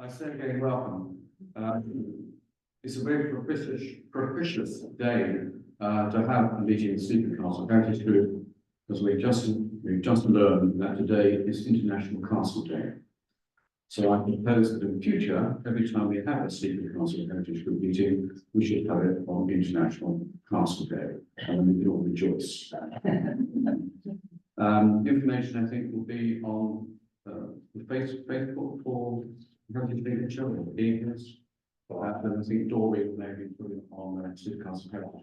I say again, welcome. It's a very propitious day to have a meeting with Sleaford Castle Heritage Group, because we've just learned that today is International Castle Day. So I propose that in future, every time we have a Sleaford Castle Heritage Group meeting, we should have it on International Castle Day, and we can all rejoice. Information, I think, will be on the Facebook for Heritage Literature or Beacons. And I think Dory will maybe put it on Sleaford Castle Heritage.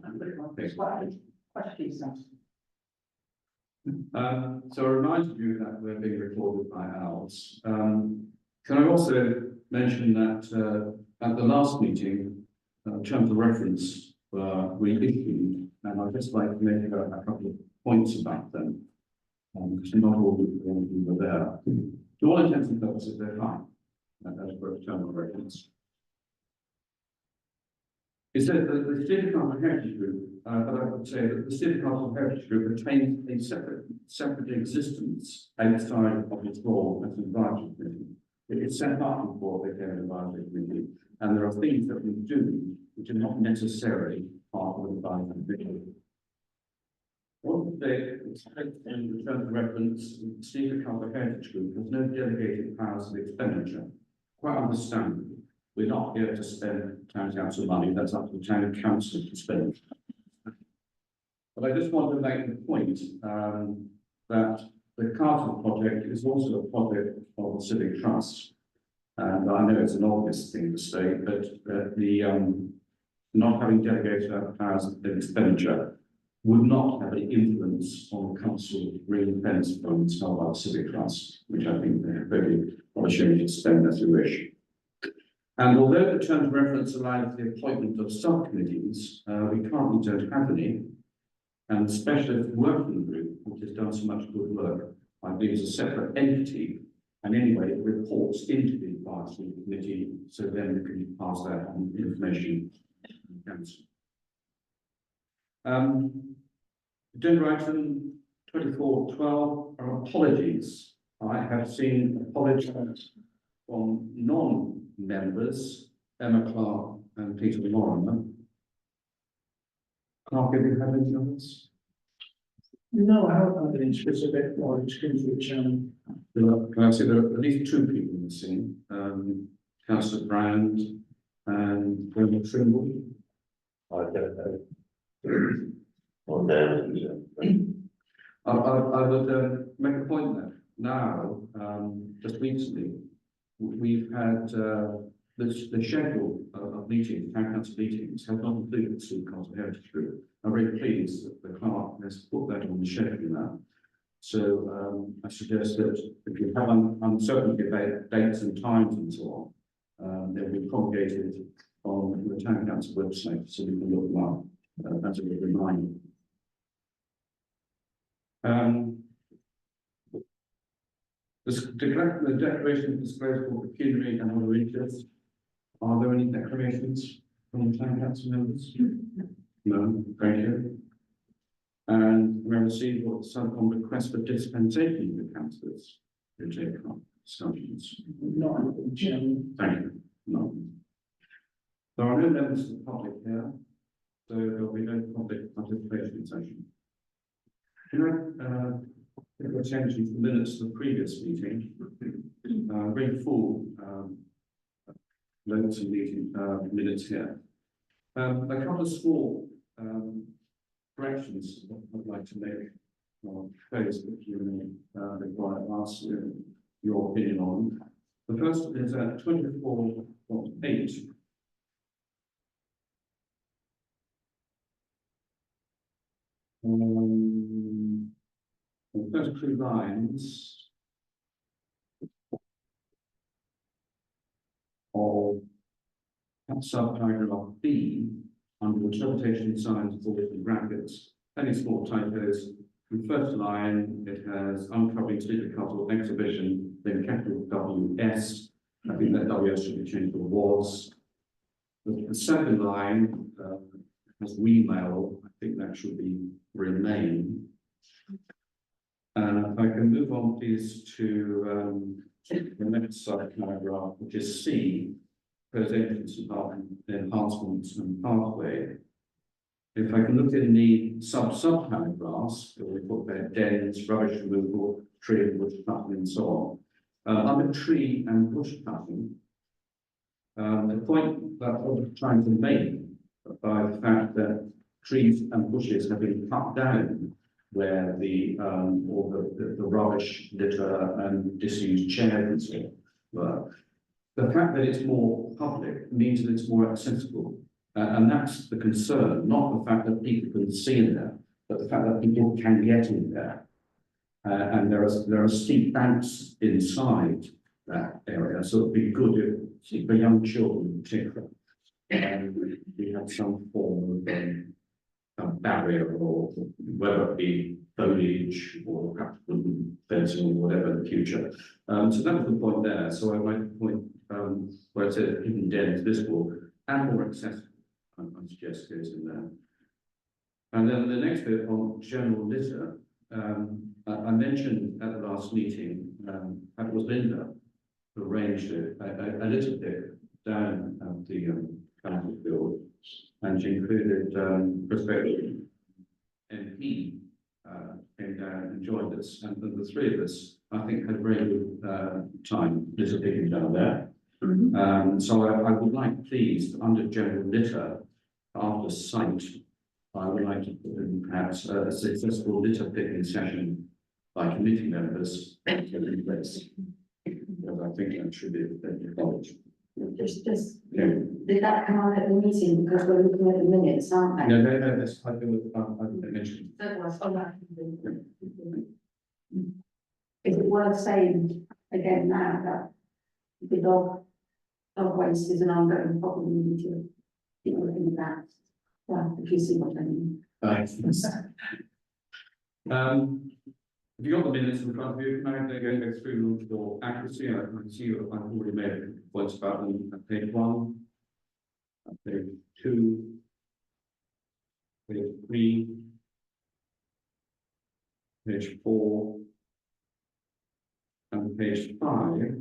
So a reminder to you that we're being recorded by owls. Can I also mention that at the last meeting, terms of reference were reissued, and I'd just like to make a couple of points about them, because not all of them were there. To all intents and purposes, they're fine, as for a term of reference. It said that the Sleaford Castle Heritage Group, but I would say that the Sleaford Castle Heritage Group retains a separate existence outside of its role as an advisory committee. It is set up before it became an advisory committee, and there are things that we do which are not necessarily part of the advisory committee. One thing in terms of reference, the Sleaford Castle Heritage Group has no delegated powers of expenditure. Quite understandable. We're not here to spend town council money, that's up to the town council to spend. But I just want to make the point that the Castle project is also a project of the Civic Trust. And I know it's an obvious thing to say, but the not having delegated powers of expenditure would not have any influence on the council ring fence funds held by the Civic Trust, which I think they're very opportunity to spend as you wish. And although the term of reference allows the appointment of subcommittees, we currently don't have any. And the specialist working group, which has done so much good work, I believe is a separate entity, and anyway, it reports into the advisory committee, so then we can pass that on information to the council. Agenda item 24.12 are apologies. I have seen apologies from non-members, Emma Clark and Peter Lorimer. Clark, have you had any others? No, I haven't had any specific knowledge which Can I say there are at least two people in the scene, Councillor Brand and Colonel Trimble. I don't know. Well, no. I would make a point that now, just recently, we've had the schedule of meetings, town council meetings, have not included the Sleaford Castle Heritage Group. I'm very pleased that the clerk has put that on the schedule now. So I suggest that if you have uncertainty about dates and times and so on, they'll be promulgated on the town council website so we can look them up as a reminder. The declaration of disclosure for pecuniary and other interests. Are there any declarations from the town council members? No, thank you. And we received some request for dispensation of the councillors to take up discussions. not Chairman. Thank you. No. There are no members of the public here, so there will be no public participation session. Can I take attention to the minutes of the previous meeting? Very full notes and meeting minutes here. A couple of small corrections I'd like to make or propose that you may require to ask your opinion on. The first is at 24.8. The first two lines of subparagraph B under interpretation signs in brackets, any small typos. The first line, it has uncovering Sleaford Castle exhibition, then capital WS. I think that WS should be changed to was. The second line has remail. I think that should be remain. If I can move on, please, to the next paragraph, which is C, proposed entrance enhancements and pathway. If I can look in the sub-paragraphs, we put there dens, rubbish removal, tree and bush cutting and so on. Under tree and bush cutting, the point that I was trying to make by the fact that trees and bushes have been cut down where the rubbish, litter and disused chairs and so on were. The fact that it's more public means that it's more accessible. And that's the concern, not the fact that people can see in there, but the fact that people can get in there. And there are steep banks inside that area, so it'd be good if, for young children in particular, we have some form of barrier, or whether it be foliage or perhaps wooden fencing or whatever in the future. So that was the point there. So I made the point where it said hidden dens visible and more accessible. I suggest goes in there. And then the next bit on general litter, I mentioned at the last meeting, it was Linda who arranged a litter pick down at the council field, and she included prospective MP came down and joined us, and the three of us, I think, had a very good time litter picking down there. So I would like, please, under general litter, after site, I would like to put in perhaps a successful litter picking session by committee members in place. Because I think that should be acknowledged. Did that come up at the meeting, because we're looking at the minutes, aren't they? No, that's, I mentioned. That was, oh, right. Is it worth saying again now that the dog waste is an ongoing problem, we need to keep looking at that? Well, if you see what I mean. Have you got the minutes in front of you? Can I go through them for accuracy? I can see I've already made points about them at page 1, at page 2, page 3, page 4, and page 5.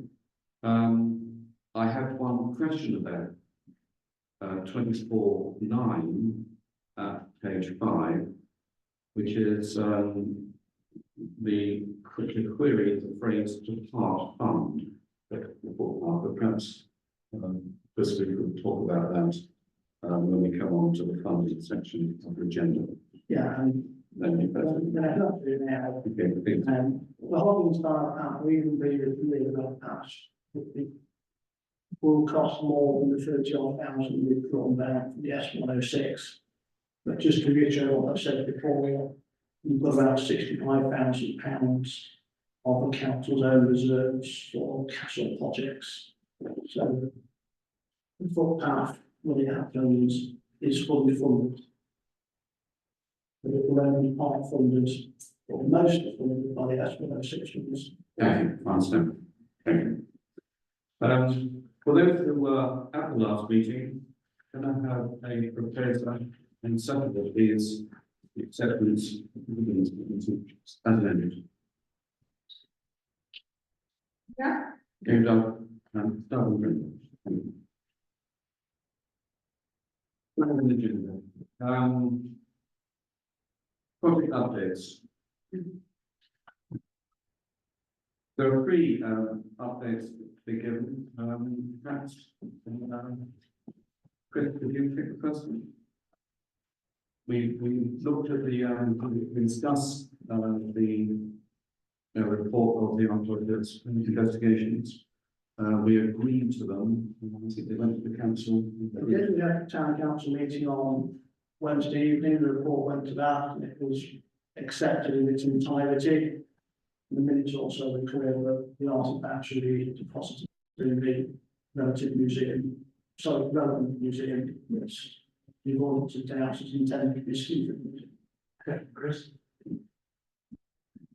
I have one question about 24.9 at page 5, which is the query of the phrase "to part fund," but perhaps this we could talk about that when we come on to the funding section of the agenda. Yeah, and Then you better. I'd love to do now. Okay, please. The holding style account, we even be reviewing about that. It will cost more than the 30,000 we've drawn down for the S106. But just to reiterate what I said before, we've got about £65,000 of the council's own reserves for capital projects. So the footpath, when it happens, is fully funded. But it will only be part funded, or mostly funded by the S106 funds. Thank you, I understand. Thank you. For those who were at the last meeting, can I have a proposal and second, please, the acceptance as amended? Yeah. Game done and double. Project updates. There are 3 updates to be given. Perhaps, Chris, could you pick the first one? We looked at we discussed the report of the archaeologists investigations. We agreed to them. I think they went to the council. We had a town council meeting on Wednesday evening, the report went to that, and it was accepted in its entirety. The minutes also were clear that the artifacts should be deposited in the relevant museum, which the audited house is intended to be Sleaford. Okay, Chris.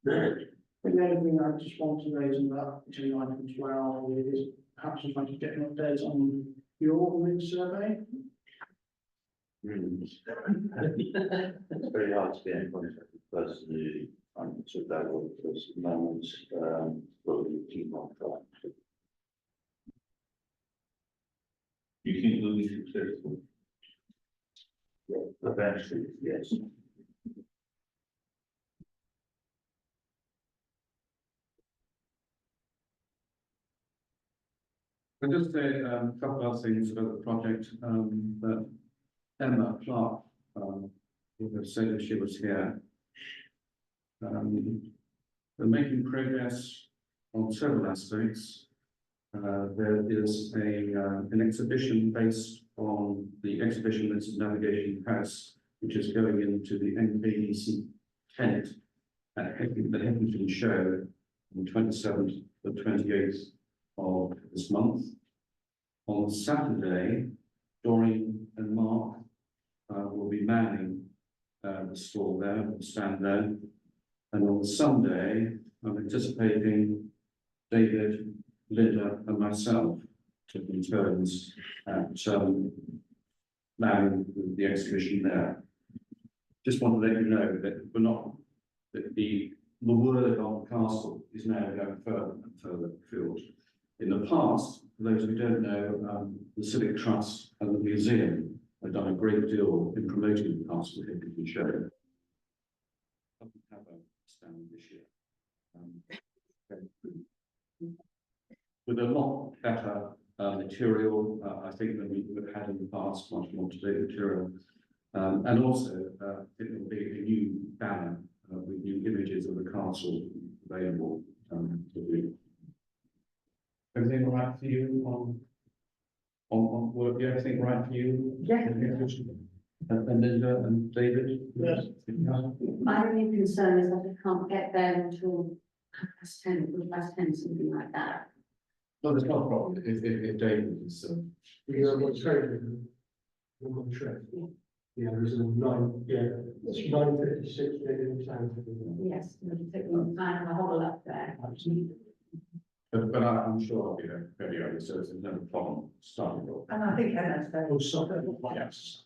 The other thing I just want to raise about between items as well is perhaps if I could get an update on the ordnance survey. It's very hard to get in contact with the person who took that one, because the moment, but we keep on track. You think we'll be successful? Eventually, yes. I'll just say a couple of things about the project, that Emma Clark, would have said if she was here. We're making progress on several aspects. There is an exhibition based on the exhibition list of Navigation House, which is going into the NKDC tent at the Heckington Show on the 27th to 28th of this month. On Saturday, Doreen and Mark will be manning the stall there, the stand there. And on Sunday, I'm anticipating David, Linda and myself taking turns at manning the exhibition there. Just want to let you know that we're not, that the word on the castle is now going further and further afield. In the past, for those who don't know, the Civic Trust and the museum have done a great deal in promoting the castle Heckington Show. Doesn't have a stand this year. With a lot better material, I think, than we've had in the past, much more up-to-date material. And also, it will be a new banner with new images of the castle available to view. Everything all right for you on work? Yeah, everything right for you? Yeah. And Linda and David? Yes. My only concern is that I can't get there until 10:10, something like that. No, there's not a problem if David is. Because I'm saying, on the track. Yeah, there's a 9:56 in town. Yes, it'll take me time to hold up there. But I'm sure I'll be there very early, so there's no problem starting off. And I think Emma's there. Oh, sorry. Yes.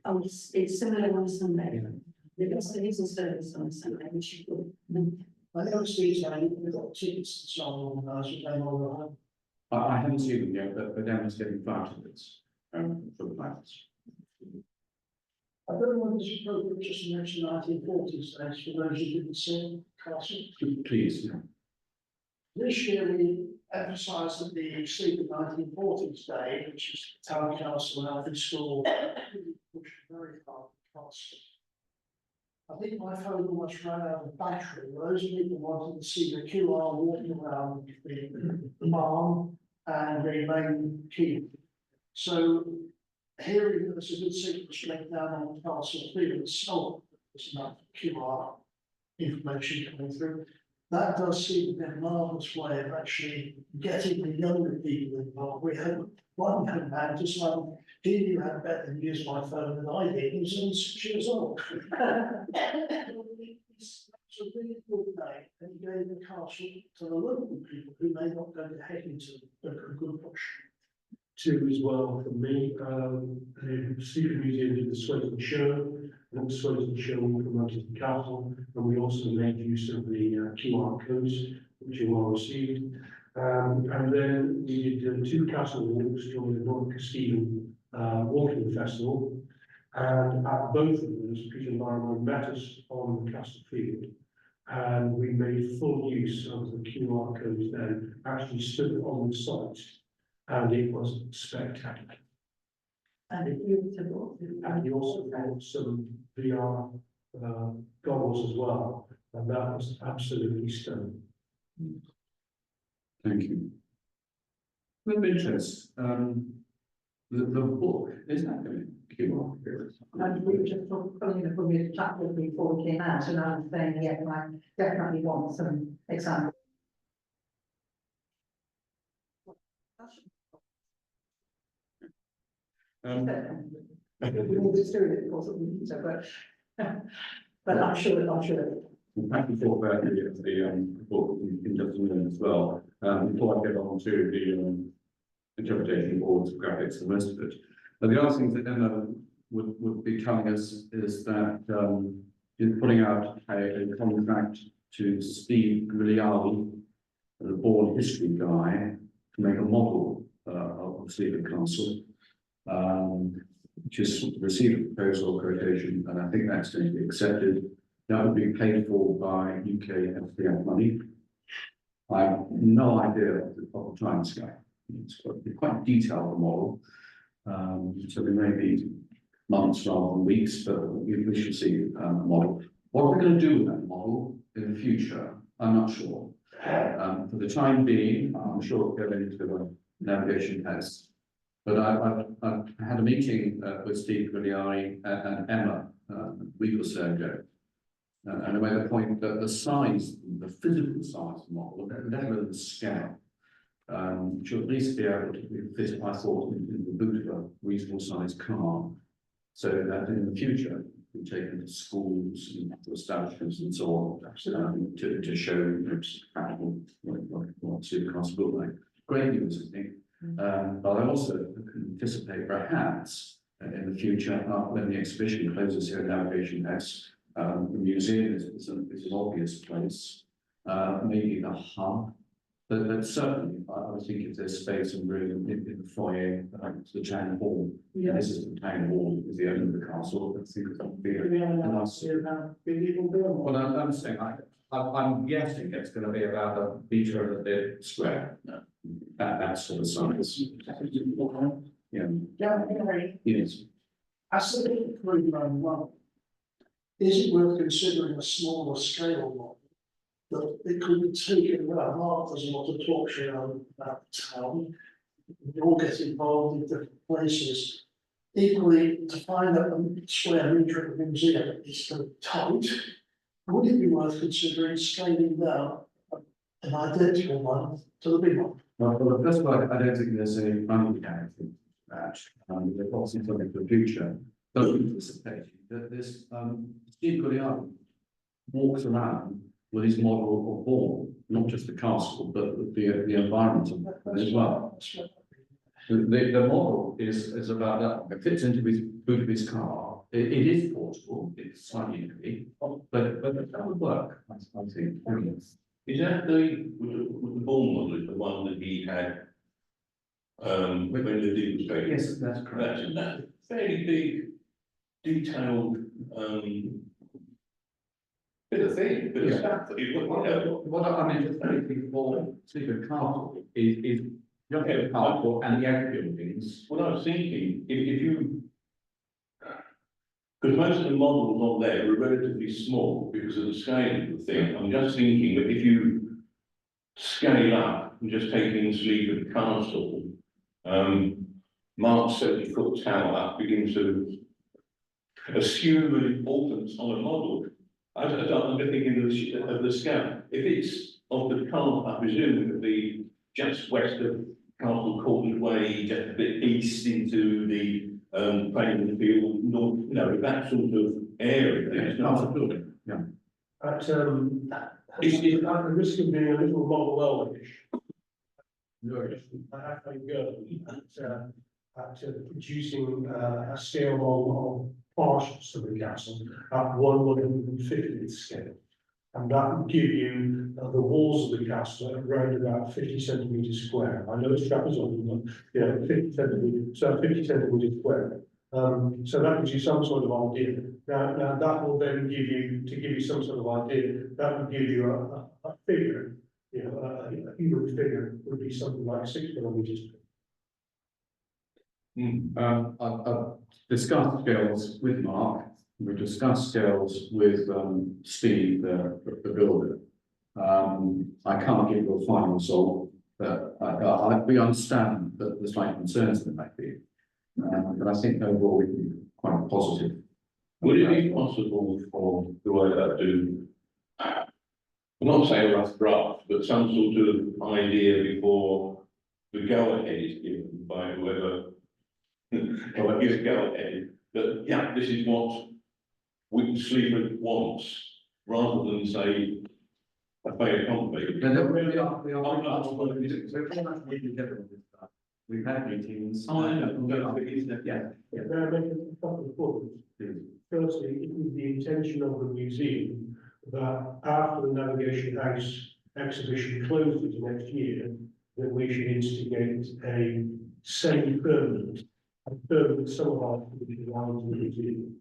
Oh, it's similar on Sunday. There is a service on Sunday, which you could. I know Steve's saying we've got tickets and so on, so they all I haven't seen them yet, but Emma's getting flight tickets for the flights. I don't know whether it's appropriate just to mention 1940s days for those who didn't see Castle. Please, yeah. This year we emphasised that the Sleaford 1940s Day, which is Town Council and Alfred School, pushed very hard across. I think my phone almost ran out of battery. Those people wanted to see the QR walking around the barn and the main quay. So hearing that there's a good signal straight down on the castle field itself, there's enough QR information coming through. That does seem to be a marvellous way of actually getting the younger people involved. We had one young man just like, he knew how better to use my phone than I did. He was only 6 years old. It's a really good day, and he gave the castle to the local people who may not go to Heckington, but a good push. Two as well from me. The Sleaford Museum did the Sleaford Show, and the Sleaford Show promoted the castle, and we also made use of the QR codes, which are well received. And then we did 2 castle walks during the North Castellan Walking Festival, and at both of those, Peter Larimer met us on the castle field, and we made full use of the QR codes then, actually stood on the site. And it was spectacular. And it's beautiful. And he also brought some VR goggles as well, and that was absolutely stunning. Thank you. With interest, the book, is that going to QR here? And we were just putting a public chat with me before we came out, and I was saying, yeah, I definitely want some examples. We will just do it, of course, we need to, but I'm sure. Thank you for the book in just a minute as well. Before I get on to the interpretation boards, graphics, and the rest of it. But the other things that Emma would be telling us is that you're putting out a contract to Steve Grigliali, the born history guy, to make a model of Sleaford Castle. Which has received a proposal quotation, and I think that's going to be accepted. That would be paid for by UK FPF money. I have no idea of the proper timescale. It's quite detailed model. So there may be months rather than weeks, but we should see a model. What we're going to do with that model in the future, I'm not sure. For the time being, I'm sure we'll go into the navigation test. But I've had a meeting with Steve Gugliari and Emma a week or so ago. And I made the point that the size, the physical size of the model, let alone the scale, should at least be able to fit, I thought, in the boot of a reasonable sized car. So that in the future, we take into schools and establishments and so on, to show practical what supercars look like. Great news, I think. But I also can anticipate perhaps in the future, when the exhibition closes here at Navigation S, the museum is an obvious place, maybe the hub, but certainly I would think if there's space and room in the foyer, the town hall. Yeah. This is the town hall, is the owner of the castle. I think it would be a nice. Well, I'm saying I'm guessing it's going to be about a metre and a bit square. That sort of size. Yeah. Yes. As the big program one, is it worth considering a smaller scale model? That it could be taken around, Mark does a lot of talk show about the town. We all get involved in different places. Equally, to find out a square metre of the museum is so tight, would it be worth considering scaling down an identical one to the big one? Well, first of all, I don't think there's any money guarantee for that. There's obviously something for the future. But anticipating that this Steve Gugliari walks around with his model of Bourne, not just the castle, but the environment as well. The model is about that. It fits into his boot of his car. It is portable. It's slightly heavy, but that would work. I think. Is that the Bourne model, is the one that he had when the deal was taken? Yes, that's correct. That's a fairly big, detailed bit of thing, bit of stuff that you put. What I mean, just very before Sleaford Castle is just the castle and the outbuildings. What I was thinking, if you, because most of the models on there are relatively small because of the scale of the thing. I'm just thinking that if you scale up and just take in Sleaford Castle, Mark's 70-foot tower begins to assume an importance on a model. I'm just thinking of the scale. If it's of the colour, I presume it would be just west of Castle Court Way, just a bit east into the playing field, north, that sort of area. Yeah, It's not castle building. Yeah. At the risk of being a little monologish, I have a go at producing a scale model of partials to the castle at 1/150th scale. And that would give you the walls of the castle at around about 50 centimetres square. I know it's trapezoidal, but 50 centimetres, so 50 centimetres square. So that gives you some sort of idea. Now that will then give you some sort of idea. That would give you a figure. A human figure would be something like 6 kilometres. I've discussed scales with Mark. We discussed scales with Steve, the builder. I can't give you a final result, but we understand that there's slight concerns there might be. But I think overall we can be quite positive. Would it be possible for the way that do, I'm not saying a rough draft, but some sort of idea before the go-ahead is given by whoever, or gives go-ahead, that, yeah, this is what Sleaford wants, rather than say, a fait accompli. And then we are very much meeting together on this stuff. We've had meetings. Oh, I know. Yeah. May I make a couple of points? Firstly, it is the intention of the museum that after the Navigation House exhibition closes next year, that we should instigate a semi-permanent, a permanent summer holiday which allows them to do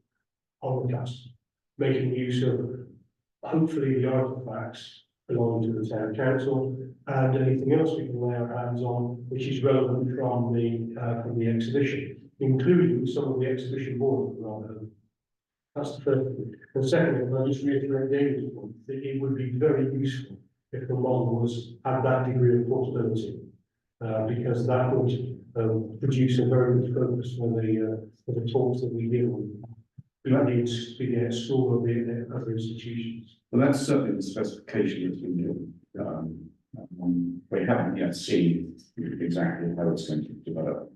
on the castle, making use of hopefully the artifacts belonging to the town council and anything else we can lay our hands on which is relevant from the exhibition, including some of the exhibition boards rather. That's the first thing. And secondly, I just reiterate David's point that it would be very useful if the model had that degree of portability, because that would produce a very good focus for the talks that we give on, be it at school or be it at other institutions. Well, that's certainly the specification that's been given. We haven't yet seen exactly how it's going to develop,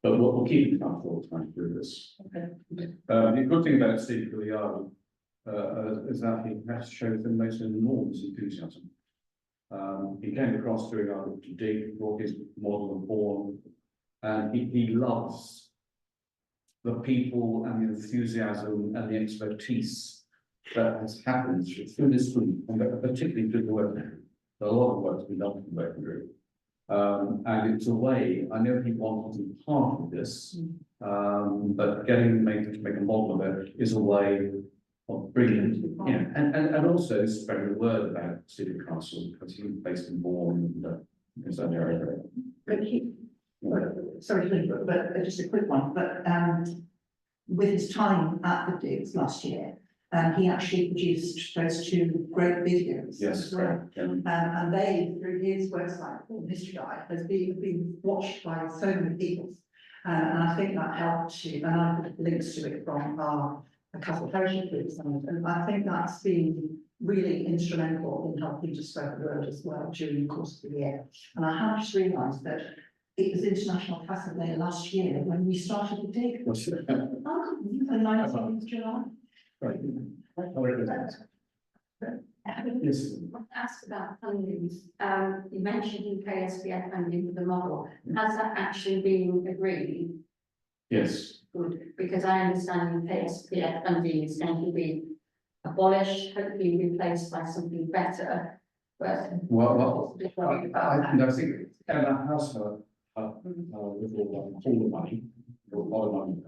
but we'll keep in touch all the time through this. Okay. The good thing about Steve Gilliard is that he has shown the most enormous enthusiasm. He came across during our to dig, brought his model and born, and he loves the people and the enthusiasm and the expertise that has happened through this group, and particularly through the working group. A lot of work has been done for the working group. And it's a way, I know he wanted to be part of this, but getting to make a model of it is a way of bringing, you know, and also spreading the word about Sleaford Castle, because he was based in Bourne and is that area. But sorry, but just a quick one, but with his time at the digs last year, he actually produced those two great videos. Yes, as well. correct. And they, through his website, History Guide, has been watched by so many people. And I think that helped to, and I put links to it from a couple of heritage groups, and I think that's been really instrumental in helping to spread the word as well during the course of the year. And I have just realised that it was International Castle Day last year when we started the dig. What's it? Oh, the 19th of July. Right. Yes. Ask about funding. You mentioned UKSBF funding for the model. Has that actually been agreed? Yes. Good, because I understand UKSBF funding is going to be abolished, hopefully replaced by something better. But Well, I think Emma has her little pool of money, a lot of money.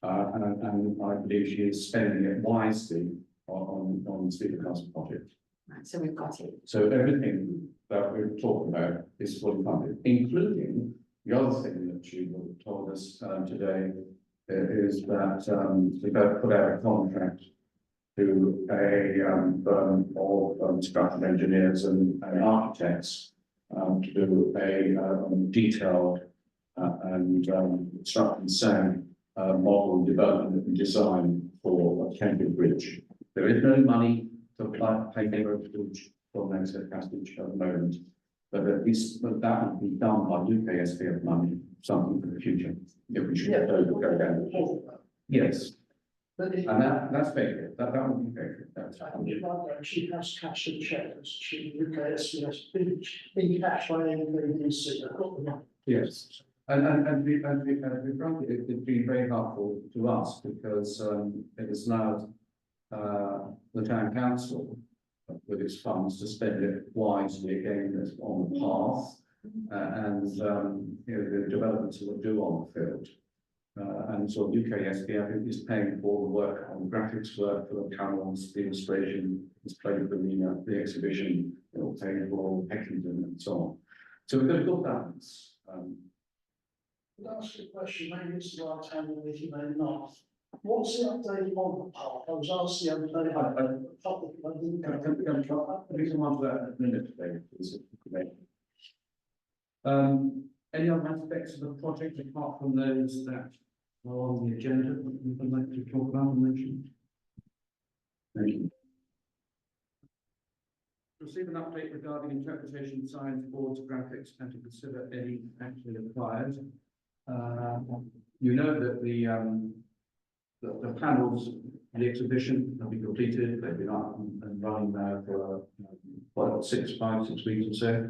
And I believe she is spending it wisely on the Sleaford Castle project. right, so we've got it. So everything that we're talking about is fully funded, including the other thing that she told us today is that we've got to put out a contract to a firm of structural engineers and architects to do a detailed and structural sound model development and design for a Cambridge Bridge. There is no money to pay for a bridge from Exeter Castle at the moment, but at least that would be done by UKSBF money, something for the future. If we should go down. Yes, and that's very good. That would be very good. That's She has cash and checkers. She UKSBS big cash by any yes. And we frankly, it's been very helpful to us because it has allowed the town council with its funds to spend it wisely again that's on the path and you know, the developments that we'll do on the field. And so UKSBF is paying for the work on the graphics work for the panels, the illustration, is playing for the exhibition, it will pay for Heckington and so on. So we've got a good balance. Last question, maybe it's the right time with you, maybe not. What's the update on the park? I was asked the other day. We can answer that in a minute today. Any other aspects of the project apart from those that are on the agenda that we would like to talk about and mention? Thank you. Receive an update regarding interpretation signs, boards, graphics, and to consider any actually required. You know that the panels, the exhibition have been completed. They've been up and running now for 6 weeks or so.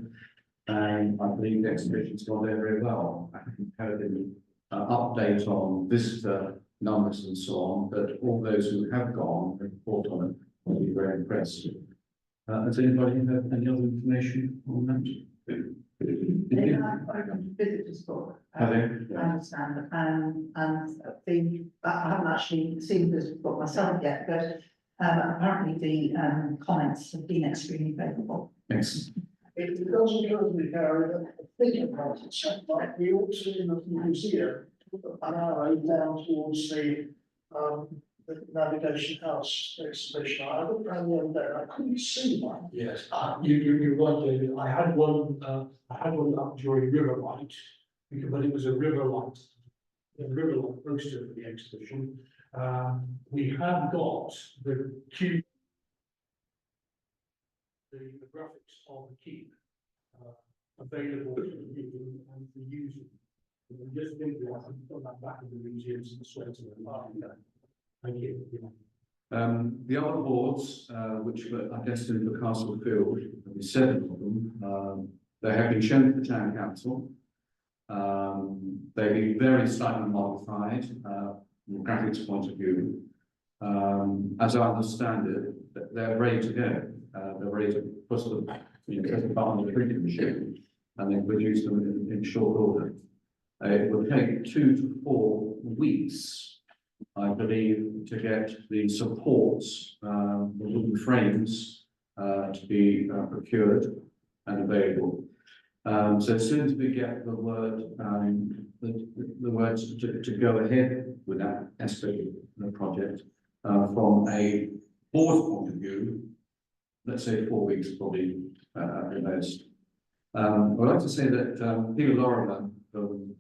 And I believe the exhibition's gone there very well. I haven't had an update on visitor numbers and so on, but all those who have gone and report on it will be very impressed. Has anybody had any other information on that? They have open visitors book. Have they? I understand, I haven't actually seen this book myself yet, but apparently the comments have been extremely favourable. Yes. It doesn't go to the area, think about it, so like we all see in the museum, an arrow down towards the navigation house exhibition. I looked around the other day, I couldn't see one. Yes, you're right, David. I had one up during River Light, but it was a River Light poster for the exhibition. We have got the graphics of the keep available for you and for using. We just think we have to put that back in the museums and sweat to them. Thank you. The other boards, which were destined for Castle Field, there were 7 of them. They have been shown to the town council. They've been very slightly modified from a graphics point of view. As I understand it, they're ready to go. They're ready to push them, press the button on the printing machine, and then produce them in short order. It will take 2 to 4 weeks, I believe, to get the supports, the wooden frames, to be procured and available. So as soon as we get the word, the words to go ahead with that aspect of the project, from a board point of view, let's say 4 weeks probably at most. I'd like to say that Peter Lorimer from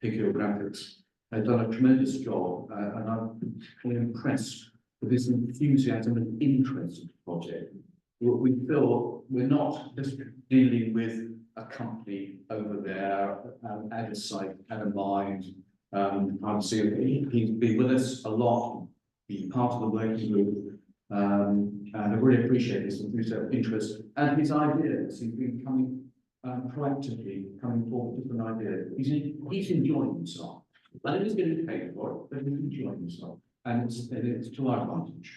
PQ Graphics has done a tremendous job, and I'm really impressed with his enthusiasm and interest in the project. We feel we're not just dealing with a company over there at a site, at a mine. He's been with us a lot, been part of the working group, and I really appreciate his enthusiasm, interest, and his ideas. He's been coming proactively, coming forward with different ideas. He's enjoying himself. I think he's getting paid for it, but he's enjoying himself, and it's to our advantage.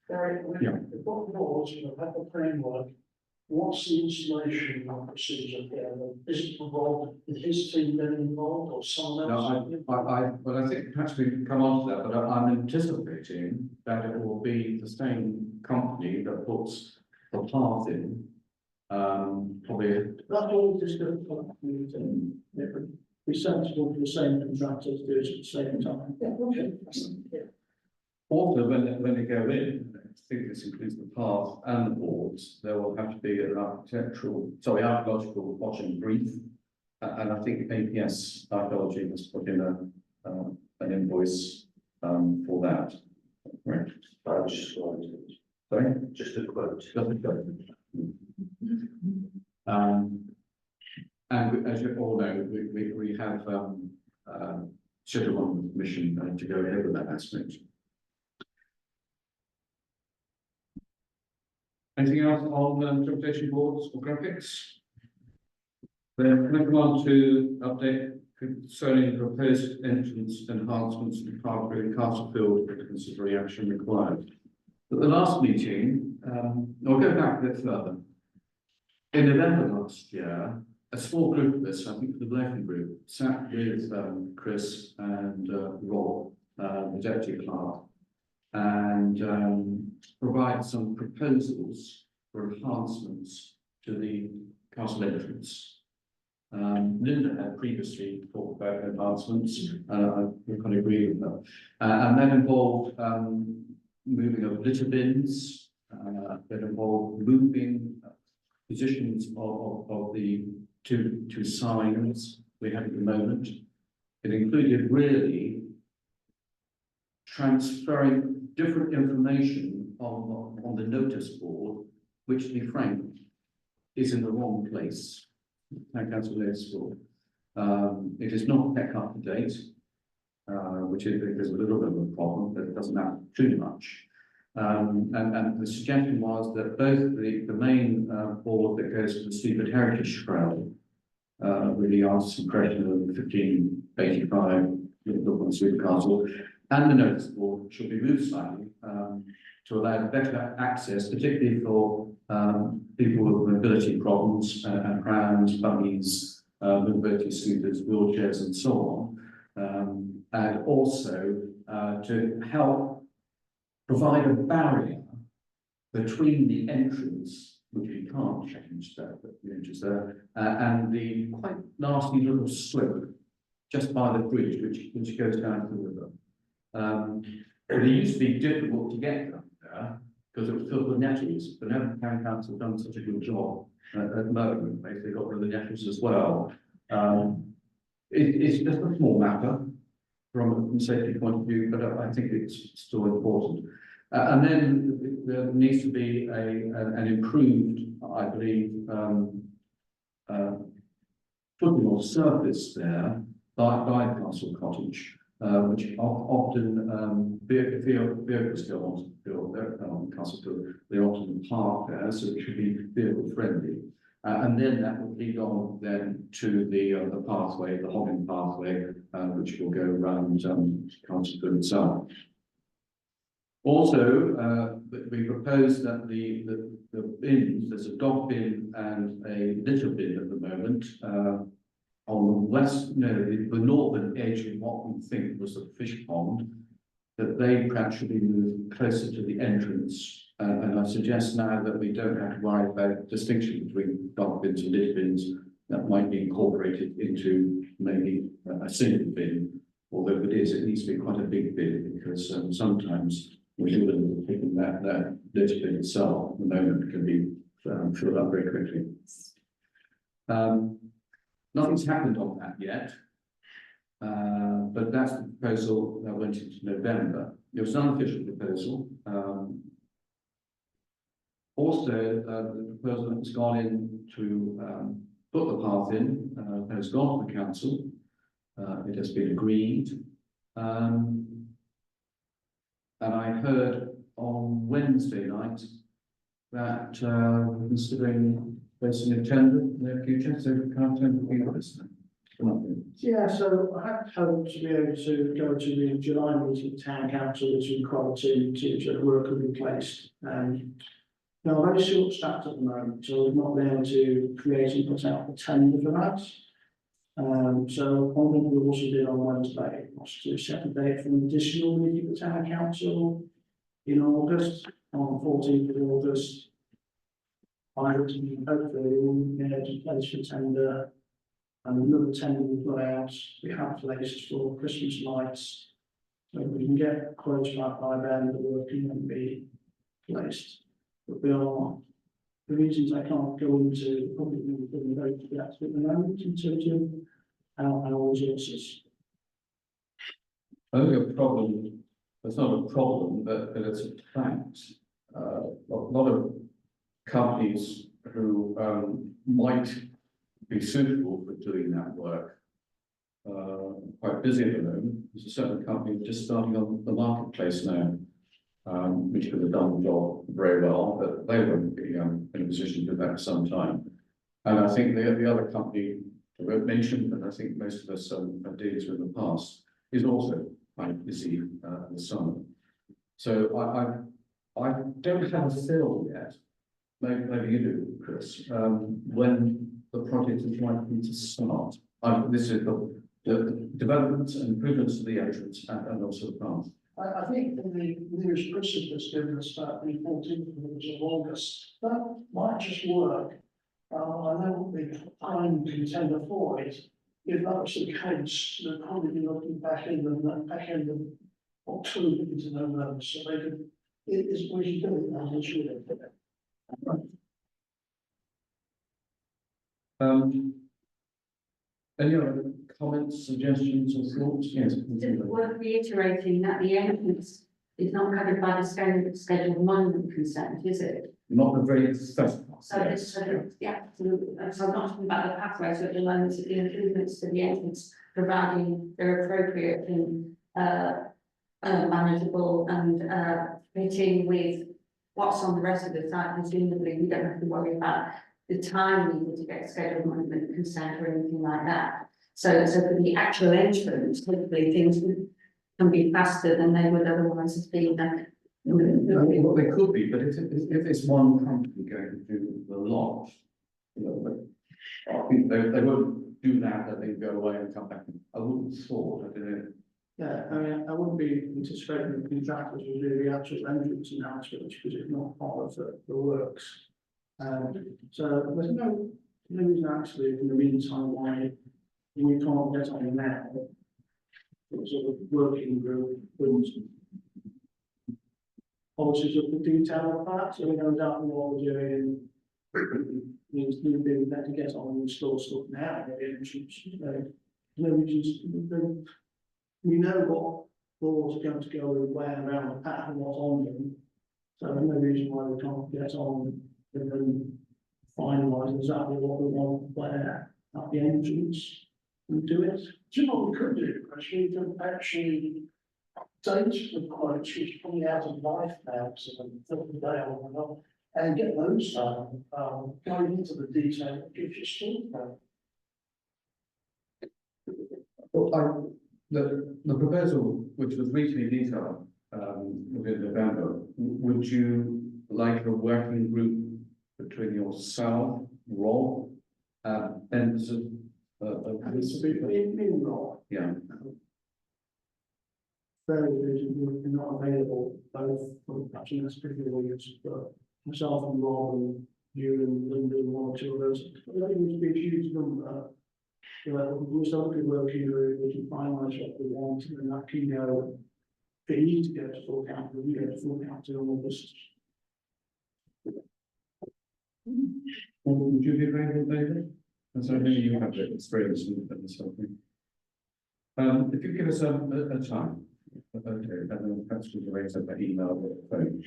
Gary, Yeah. the book boards, have a framework. What's the installation procedure there? Is it involved, is his team then involved or someone else? Well, I think perhaps we can come on to that, but I'm anticipating that it will be the same company that puts the path in. Probably. That's all just going to be sensible for the same contractors do it at the same time. Yeah, okay. Yeah. Also, when they go in, I think this includes the path and the boards, there will have to be an archaeological watching brief. And I think APS Archaeology has put in an invoice for that. Right. Sorry? Just a quote. And as you all know, we have scheduled on the mission to go ahead with that aspect. Anything else on interpretation boards or graphics? Then can I come on to update concerning proposed entrance enhancements in Castlefield, considering action required. At the last meeting, I'll go back a bit further. In November last year, a small group of us, I think the Blackman group, sat with Chris and Rob, the deputy clerk, and provided some proposals for enhancements to the castle entrance. Linda had previously talked about enhancements, we can agree with that. And that involved moving of litter bins, that involved moving positions of the two signs we have at the moment. It included really transferring different information on the notice board, which, to be frank, is in the wrong place. Town Council notice board. It is not kept up to date, which is a little bit of a problem, but it doesn't matter too much. And the suggestion was that both the main board that goes to the Sleaford Heritage Trail really asks some question of 1585 look on Sleaford Castle, and the notice board should be moved slightly to allow better access, particularly for people with mobility problems and prams, buggies, mobility scooters, wheelchairs, and so on, and also to help provide a barrier between the entrance, which you can't change there, but the entrance there, and the quite nasty little slope just by the bridge, which goes down to the river. It used to be difficult to get down there because it was filled with nettles, but now the town council have done such a good job at mowing the place, they got rid of the nettles as well. It's just a small matter from a safety point of view, but I think it's still important. And then there needs to be an improved, I believe, footing or surface there by Castle Cottage, which often vehicles go on Castle Cottage. They often park there, so it should be vehicle friendly. And then that will lead on then to the pathway, the hogging pathway, which will go around Castle itself. Also, we propose that the bins, there's a dog bin and a litter bin at the moment, on the northern edge of what we think was the fish pond, that they perhaps should be moved closer to the entrance. And I suggest now that we don't have to worry about distinction between dog bins and litter bins that might be incorporated into maybe a single bin, although if it is, it needs to be quite a big bin, because sometimes we do with picking that litter bin itself, at the moment can be filled up very quickly. Nothing's happened on that yet, but that's the proposal that went into November. It was an unofficial proposal. Also, the proposal that has gone in to put the path in has gone to the council. It has been agreed. And I heard on Wednesday night that we're considering placing a tender in the future, so we can't tender for this. Yeah, so I had hoped to be able to go to the July meeting of town council to inquire to work will be placed. Now, I'm very short staffed at the moment, so we've not been able to create and put out a tender for that. So one thing we also did on Wednesday was to set a date for an additional meeting of the town council in August, on the 14th of August. I would hopefully we'll be able to place for tender, and another tender we've got out, we have placed for Christmas lights. So we can get quotes back by then, the work can be placed. But we are, the reasons I can't go into public meeting very at the moment in terms of our resources. I think a problem, it's not a problem, but it's a fact. A lot of companies who might be suitable for doing that work quite busy at the moment. There's a certain company just starting on the marketplace now, which could have done the job very well, but they won't be in a position to do that for some time. And I think the other company I won't mention, but I think most of us have dealt with in the past, is also quite busy in the summer. So I don't have a feel yet, maybe you do, Chris, when the project is likely to start. This is the developments and improvements to the entrance and also the path. I think the nearest Christmas was given us about the 14th of August. That might just work. I know the prime contender for it. If that was the case, they'd probably be looking back end of October into November, so they could. It is we should do it now. We should do it. Any other comments, suggestions, or thoughts? Yes. It's worth reiterating that the entrance is not covered by the scheduled monument consent, is it? Not the very first part. Yeah, absolutely. So I'm not talking about the pathway, so at the moment, the improvements to the entrance, providing they're appropriate and manageable and fitting with what's on the rest of the site. Presumably, we don't have to worry about the time needed to get scheduled monument consent or anything like that. So for the actual entrance, hopefully things can be faster than they would otherwise have been. I mean, well, they could be, but if it's one company going to do the lot, you know, but I think they won't do that, and then go away and come back. I wouldn't have thought, I don't know. Yeah, I mean, I wouldn't be anticipating the contractors will do the actual entrance announcement, because it's not part of the works. So there's no reason actually in the meantime why we can't get on now. Sort of working group, and policies of the detail of that, so we know exactly what we're doing. Means we've been there to get on and install stuff now, maybe entrance, no reasons, we know what floors are going to go where around the path and what's on them. So there's no reason why we can't get on and then finalise exactly what we want where at the entrance and do it. Do you know what we could do, actually, we could actually update the quotes, which are probably out of life now, so the day or not, and get those, going into the detail, that gives you still. Well, the proposal, which was reasonably detailed, within November, would you like a working group between yourself, Rob, members of It's a bit in role. yeah, Very reason we're not available both for the patching that's particular weeks, but myself and Rob and you and Linda and one or two of those. I don't think it would be a huge number. We'll start a working group, we can finalise what we want, and that can go. If it needs to go to full council, we go to full council on August. would you be available, David? As I know you have the experience in this sort of thing. If you give us a time, okay, and then perhaps we can raise up an email or phone.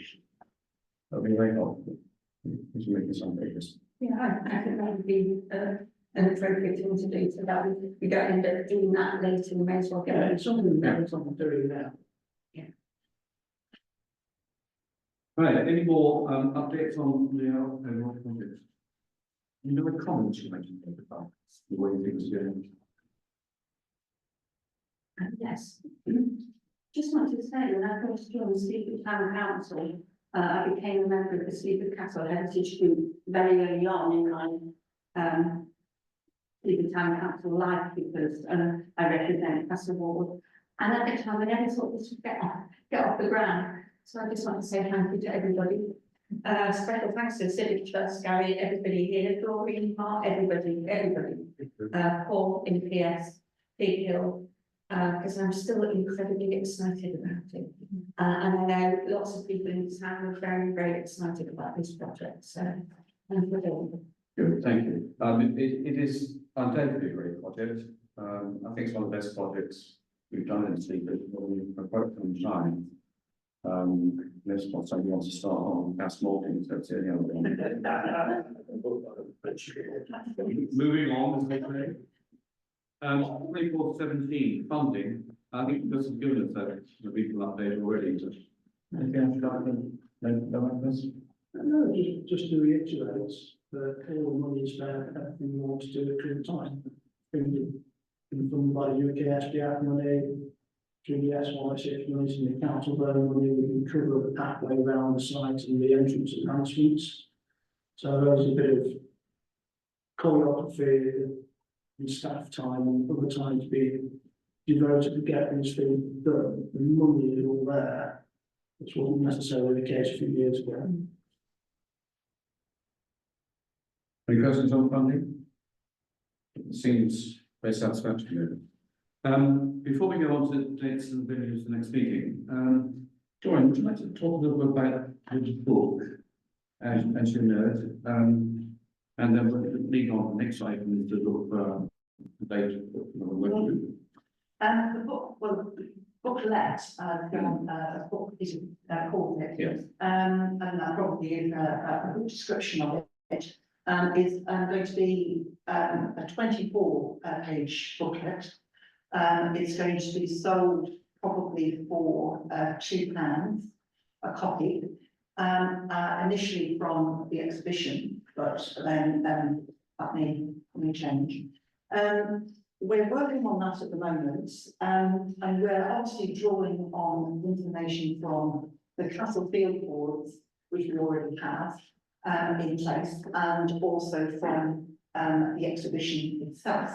That'll be very helpful. Because you make this on purpose. Yeah, I think that would be an appropriate thing to do, so that we don't end up doing that later, we may as well get Yeah, it. it's something that I'm doing now. Right, any more updates on the overall project? You know, the comments you mentioned about the way things are going. Yes. Just wanted to say, when I first joined Sleaford Town Council, I became a member of the Sleaford Castle Heritage Group very early on in my Sleaford Town Council life, because I represent Castle Ward. And at the time, I never thought this would get off the ground. So I just want to say thank you to everybody. Special thanks to the Civic Trust, Gary, everybody here, Doreen, Mark, everybody, Paul in PS, Pete Hill, because I'm still incredibly excited about it. And I know lots of people in town are very, very excited about this project. So thank you all. Good, thank you. It is undoubtedly a great project. I think it's one of the best projects we've done in Sleaford for quite some time. Unless somebody wants to start on gas malting, so it's the only other one. Moving on, as they say. 24/17 funding. I think this has given us a regional update already. Anything else you'd like to know about this? No, just to reiterate that all the money is spent, everything we want to do at current time. Been funded by the UK SDF money, through the SY6 money, and the council burning money, we can cover the pathway around the site and the entrance enhancements. So there's a bit of choreography and staff time and other time to be devoted to getting this thing done. The money is all there. Which wasn't necessarily the case a few years ago. Any questions on funding? It seems very satisfactory. Before we go on to dates and venues for the next meeting, Dorian, would you like to talk a little bit about the book, as you know it, and then we'll lead on to the next item is to look for the date. The book, well, booklet, the book is called it. Yes. And that probably is a good description of it. Is going to be a 24 page booklet. It's going to be sold probably for £2 a copy, initially from the exhibition, but then that may change. We're working on that at the moment, and we're obviously drawing on information from the Castle Field boards, which we already have in place, and also from the exhibition itself.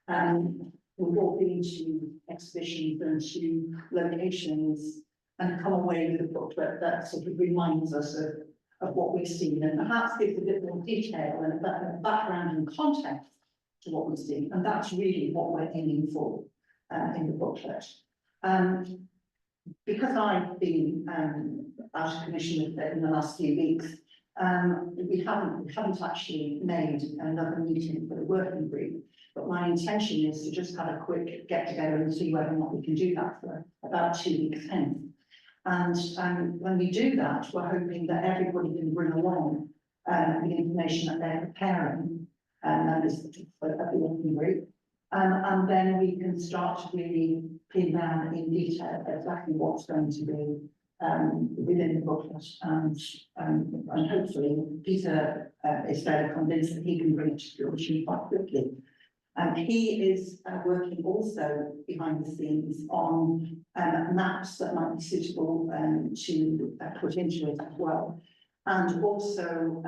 We've all been to exhibitions and to locations and come away with a booklet that sort of reminds us of what we've seen, and perhaps gives a bit more detail and a background and context to what we've seen, and that's really what we're aiming for in the booklet. Because I've been out of commission with it in the last few weeks, we haven't actually made another meeting for the working group, but my intention is to just have a quick get together and see whether or not we can do that for about 2 weeks hence. And when we do that, we're hoping that everybody can bring along the information that they're preparing, and this for the working group. And then we can start to really pin down in detail exactly what's going to be within the booklet, and hopefully Peter is fairly convinced that he can bring it to fruition quite quickly. He is working also behind the scenes on maps that might be suitable to put into it as well, and also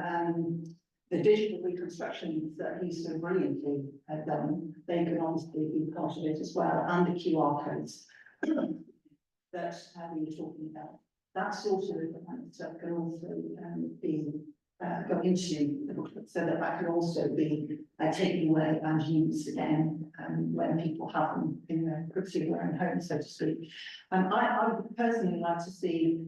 the digital reconstructions that he's so brilliantly done. They can obviously be part of it as well, and the QR codes that we were talking about. That sort of stuff can also be go into the booklet, so that that can also be taken away and used again when people have them in their particular own home, so to speak. I would personally like to see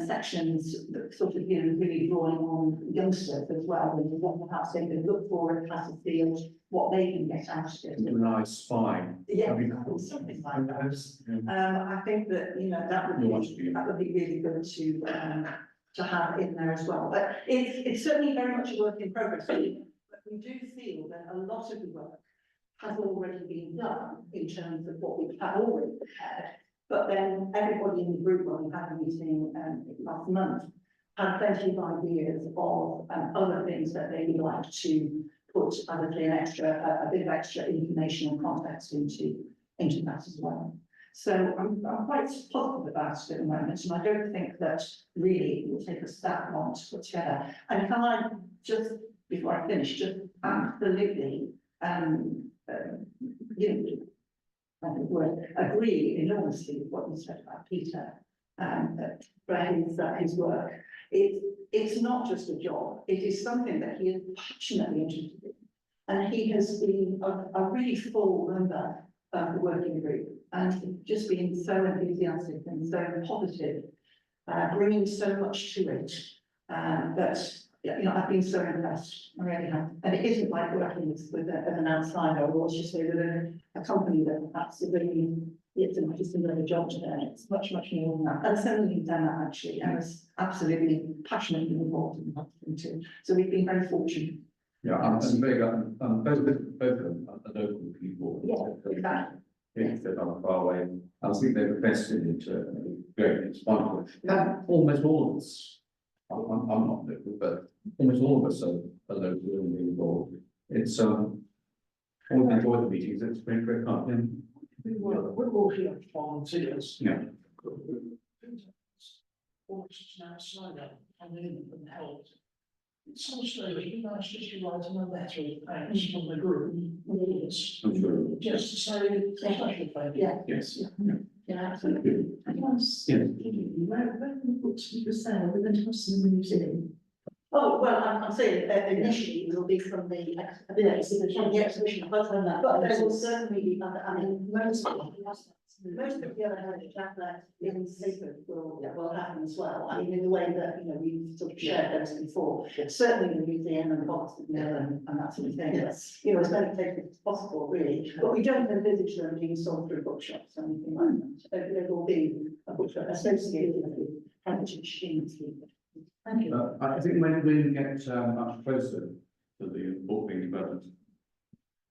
sections that sort of, you know, really drawing on youngsters as well, and what perhaps they can look for at Castle Field, what they can get out of it. A nice spine. Yeah, That'd be cool. something like that. I think that, you know, that would be really good to have in there as well. But it's certainly very much a work in progress. But we do feel that a lot of the work has already been done in terms of what we have already prepared. But then everybody in the group, when we had a meeting last month, had plenty of ideas of other things that they would like to put a bit of extra information and context into that as well. So I'm quite positive about it at the moment, and I don't think that really it will take us that long to put together. And can I just, before I finish, just absolutely, agree enormously with what you said about Peter, for his work. It's not just a job, it is something that he is passionately interested in. And he has been a really full member of the working group, and just being so enthusiastic and so positive, bringing so much to it, that, you know, I've been so impressed, I really have. And it isn't like working with an outsider, or let's just say with a company that perhaps is really, it's a similar job to them. It's much, much more than that. And so we've done that actually, and was absolutely passionately involved in that too. So we've been very fortunate. Yeah, I'm very glad, both of them are local people. Yeah, exactly. That are far away. I think they've invested into it. Great, it's wonderful. Almost all of us, I'm not local, but almost all of us are local and involved. It's always enjoyed the meetings. It's been great fun. We're all here volunteers. Yeah. Almost now sign up and then help. Some stage, you managed just to write a letter of thanks from the group. Yes. I'm sure. Just to say, special thank you. Yeah. Yes. Yeah, absolutely. Where the books you were saying, we're going to have some museum. Oh, well, I'm saying initially it will be from the exhibition, but there will certainly be other, I mean, most of the other heritage outlets in Sleaford will happen as well. I mean, in the way that, you know, we've sort of shared those before. Certainly the museum and Oxford Mill and that sort of thing. Yes. You know, as many places as possible, really. But we don't envisage them being sold through bookshops or anything like that. There will be a bookshop associated with heritage in Sleaford. Thank you. I think when we get much closer to the book being developed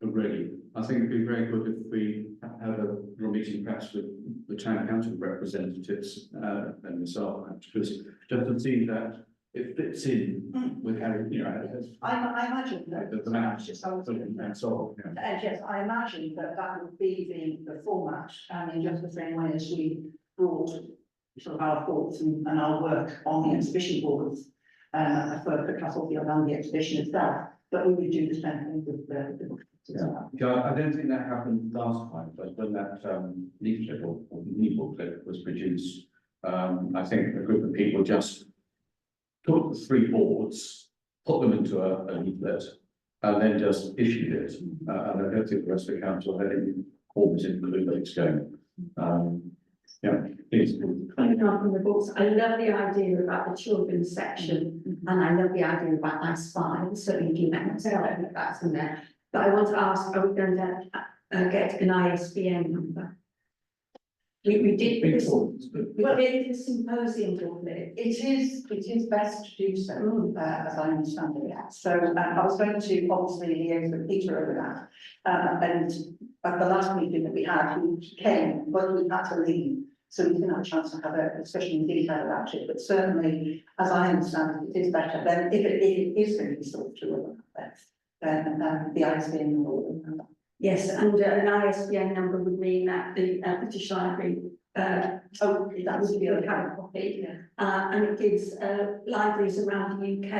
already, I think it'd be very good if we have a meeting perhaps with the town council representatives and myself, because just to see that it fits in with how, you know, I imagine that the map just I was thinking that. and so on. Yeah. Yes, I imagine that would be the format, in just the same way as we brought sort of our thoughts and our work on the exhibition boards, for Castlefield and the exhibition itself, but we would do the same thing with the books as well. Yeah, I don't think that happened last time, but when that leaflet or mini booklet was produced, I think a group of people just took the three boards, put them into a leaflet, and then just issued it. And I don't think the rest of the council had any forms in the leaflets going. Yeah, please. Coming on from the books, I love the idea about the children's section, and I love the idea about I Spy, certainly do that myself, I think that's in there. But I want to ask, are we going to get an ISBN number? We did this, we did the symposium booklet. It is best to do so, as I understand it. So I was going to obviously liaise with Peter over that. And at the last meeting that we had, he came, but he had to leave. So we didn't have a chance to have a discussion in detail about it. But certainly, as I understand it, it is better. Then if it is going to be sold through then the ISBN number. Yes, and an ISBN number would mean that the British Library that would be a current copy. Yeah. And it gives libraries around the UK,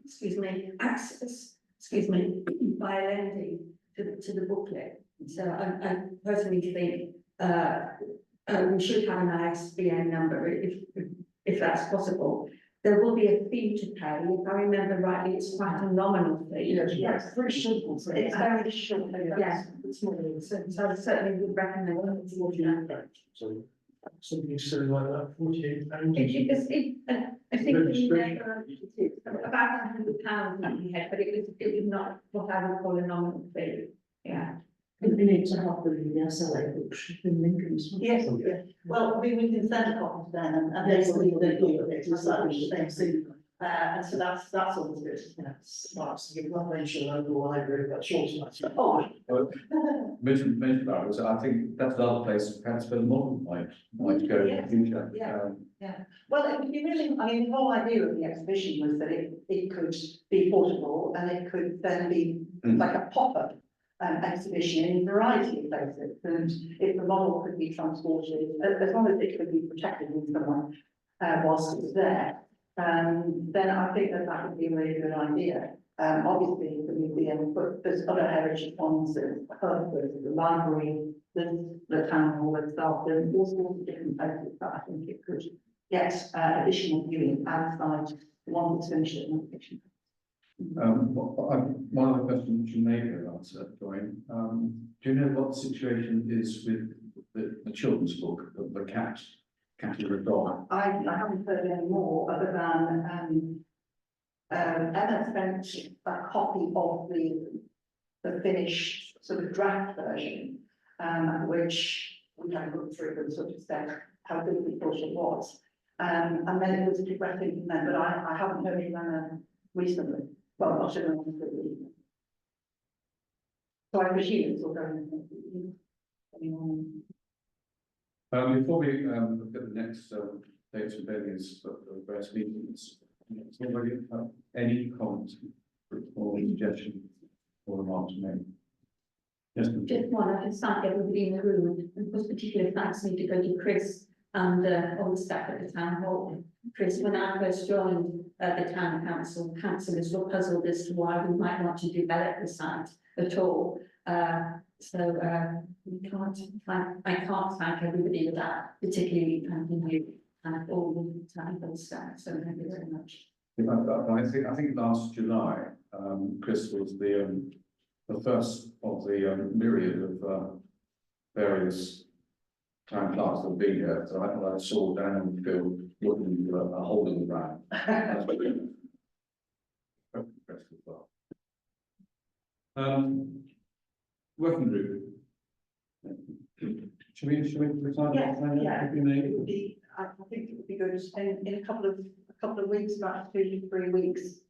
excuse me, access, by lending to the booklet. So I personally think we should have an ISBN number if that's possible. There will be a fee to pay. If I remember rightly, it's quite a nominal fee. Yes, very simple. It's very short. Yeah. So I certainly would recommend it. So something silly like that, £48. I think we never, about £100 in my head, but it was not what I would call a nominal fee. Yeah. We need to have the SLA books in Lincoln's. Yes, well, we can send a copy to them and they will do it, it's the same. And so that's always good. Right, so you've not mentioned local library, but short. Oh. Mentioned that, was I think that's another place perhaps where the model might go in the future. Yeah. Well, it would be really, I mean, the whole idea of the exhibition was that it could be portable and it could then be like a pop-up exhibition in a variety of places. And if the model could be transported, as long as it could be protected in some way, whilst it's there, then I think that would be a really good idea. Obviously, the museum, but there's other heritage ones, there's the library, there's the town hall itself, there's all sorts of different places that I think it could get additional viewing outside the one that's finished at the fiction. One of the questions you may have answered, Dorian, do you know what the situation is with the children's book, the cat and the dog? I haven't heard any more other than Emma sent a copy of the finished sort of draft version, which we had looked through and sort of said how good we thought it was. And then it was progressing from there, but I haven't heard from Emma recently. Well, not sure. So I presume it's all going. Before we look at the next dates and venues for the various meetings, does anybody have any comments or suggestions or remarks to make? Yes, ma'am. Just one, I just thank everybody in the room, and of course particular thanks need to go to Chris and all the staff at the town hall. Chris, when I first joined the town council, councillors were puzzled as to why we might want to develop the site at all. I can't thank everybody for that, particularly thanking you and all the town hall staff. So thank you very much. I think last July, Chris was the first of the myriad of various town clerks that have been here. So I saw Dan on the field looking into a hole in the ground. That's what we impressed as well. Working group. Should we decide? Yeah, it would be, I think it would be good in a couple of weeks, about 2 to 3 weeks,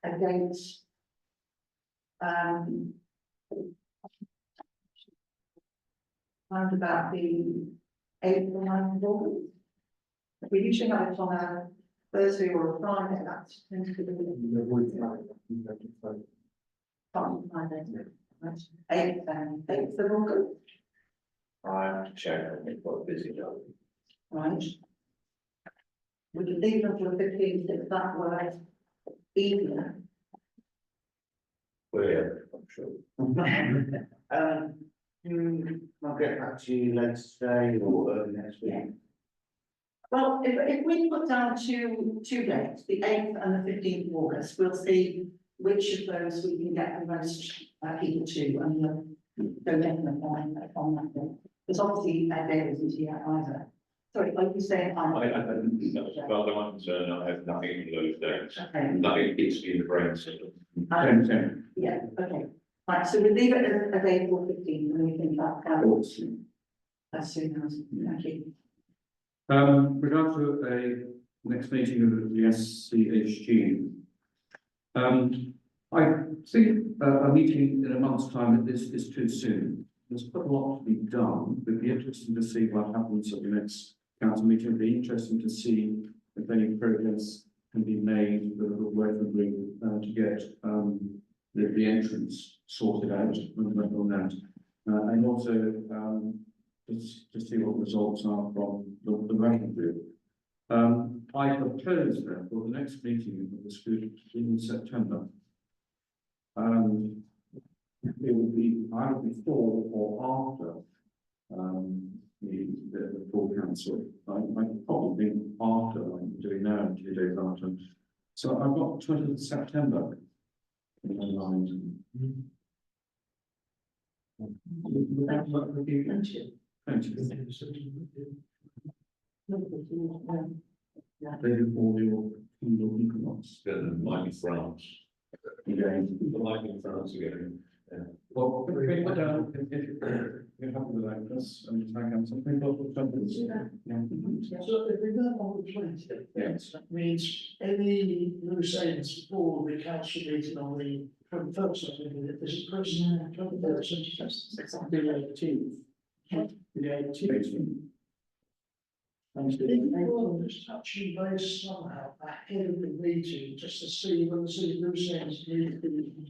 against around about the 8th or 9th of August. We usually have it on a Thursday or a Friday, that's tends to be Friday, 8th of August. I have to check, I think, what busy job. right? We can leave it until the 15th if that works easier. Well, yeah, I'm sure. I'll get back to you later today or early next week. Well, if we put down two dates, the 8th and the 15th of August, we'll see which of those we can get the most people to, and we'll go definitely on that day. Because obviously, there isn't here either. Sorry, like you say, I don't, as far as I'm concerned, I have nothing in those days, okay, nothing hits me in the brain system. yeah, okay. Right, so we leave it as April 15th, and we think that as soon as, thank you. Regard to a next meeting of the SCHG. I think a meeting in a month's time is too soon. There's quite a lot to be done. It'd be interesting to see what happens at the next council meeting. It'd be interesting to see if any progress can be made with the working group to get the entrance sorted out on that. And also just to see what the results are from the working group. I propose then for the next meeting of the group in September. It will be either before or after the full council. I probably think after, I'm doing now in 2 days after. So I've got 20th of September in my mind. That would be plenty. 20th. Day before your Kindle equinox. Like in France, Again. like in France again. Well, if you're happy with that, let's tag out something. Yeah. So if we go on the 20th, Yes. that means any loose ends before the council meeting on the 21st, I think, if there's a person, 21st, exactly the 18th. The 18th. Just touching base somehow ahead of the meeting, just to see when the city loose ends.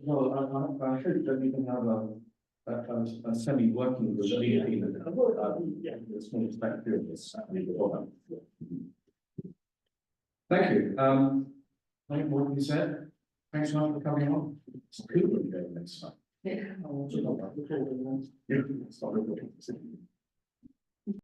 Well, I hope that we can have a semi-working group meeting. Yeah. It's not expected of this. Thank you. Like what you said, thanks so much for coming on. It's good when you go next time. Yeah. I'll just not like the call. Yeah, it's not recording.